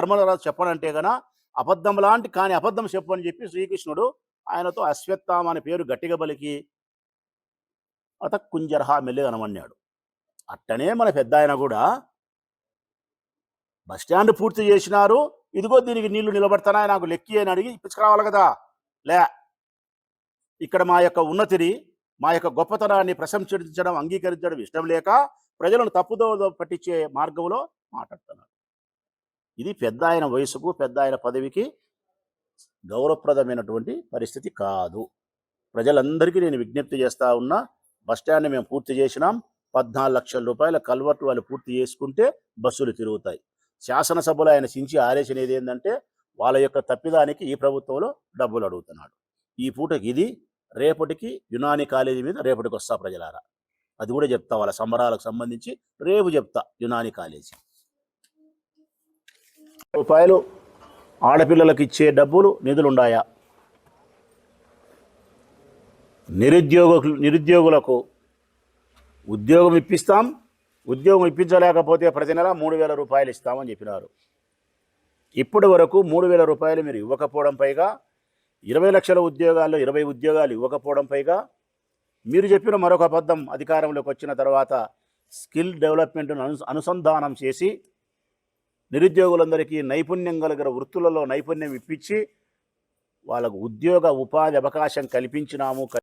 ధర్మరాజు చెప్పనంటే గన అబద్ధం లాంటి కానీ అబద్ధం చెప్పు అని చెప్పి శ్రీకృష్ణుడు ఆయనతో అశ్వత్థామ అనే పేరు గట్టిగా బలికి అత కుంజరహ మెల్లిగనమన్నాడు. అట్టనే మన పెద్ద ఆయన కూడా బస్టాండ్ పూర్తి చేసినారు, ఇదిగో దీనికి నీళ్లు నిలబడతానా నాకు లెక్కి అని అడిగి ఇప్పించుకురావాలి కదా. లే, ఇక్కడ మా యొక్క ఉన్నతిని మా యొక్క గొప్పతనాన్ని ప్రశంసించడం అంగీకరించడం ఇష్టం లేక ప్రజలను తప్పుదో పట్టించే మార్గంలో మాట్లాడుతున్నారు. ఇది పెద్ద ఆయన వయసుకు పెద్ద ఆయన పదవికి గౌరవప్రదమైనటువంటి పరిస్థితి కాదు. ప్రజలందరికీ నేను విజ్ఞప్తి చేస్తా ఉన్నా, బస్టాండ్ మేము పూర్తి చేసినాం, 14 లక్షల రూపాయల కల్వర్టు వాళ్ళు పూర్తి చేసుకుంటే బస్సులు తిరుగుతాయి. శాసనసభలో ఆయన సించి ఆరేసినది ఏంటంటే వాళ్ళ యొక్క తప్పిదానికి ఈ ప్రభుత్వంలో డబ్బులు అడుగుతున్నాడు. ఈ పూటకి ఇది, రేపటికి యునాని కాలేజీ మీద రేపటికి వస్తా ప్రజలారా, అది కూడా చెప్తా. వాళ్ళ సంబరాలకు సంబంధించి రేపు చెప్తా. యునాని కాలేజీ రూపాయలు ఆడపిల్లలకు ఇచ్చే డబ్బులు నిధులుండాయా? నిరుద్యోగులకు ఉద్యోగం ఇప్పిస్తాం, ఉద్యోగం ఇప్పించలేకపోతే ప్రతి నెల 3,000 రూపాయలు ఇస్తామని చెప్పినారు. ఇప్పటి వరకు 3,000 రూపాయలు మీరు ఇవ్వకపోవడం పైగా 20 లక్షల ఉద్యోగాల్లో 20 ఉద్యోగాలు ఇవ్వకపోవడం పైగా మీరు చెప్పిన మరొక అబద్ధం, అధికారంలోకి వచ్చిన తర్వాత స్కిల్ డెవలప్మెంట్ను అనుసంధానం చేసి నిరుద్యోగులందరికీ నైపుణ్యం కలిగిన వృత్తులలో నైపుణ్యం ఇప్పించి వాళ్ళకు ఉద్యోగ ఉపాధి అవకాశం కల్పించినాము.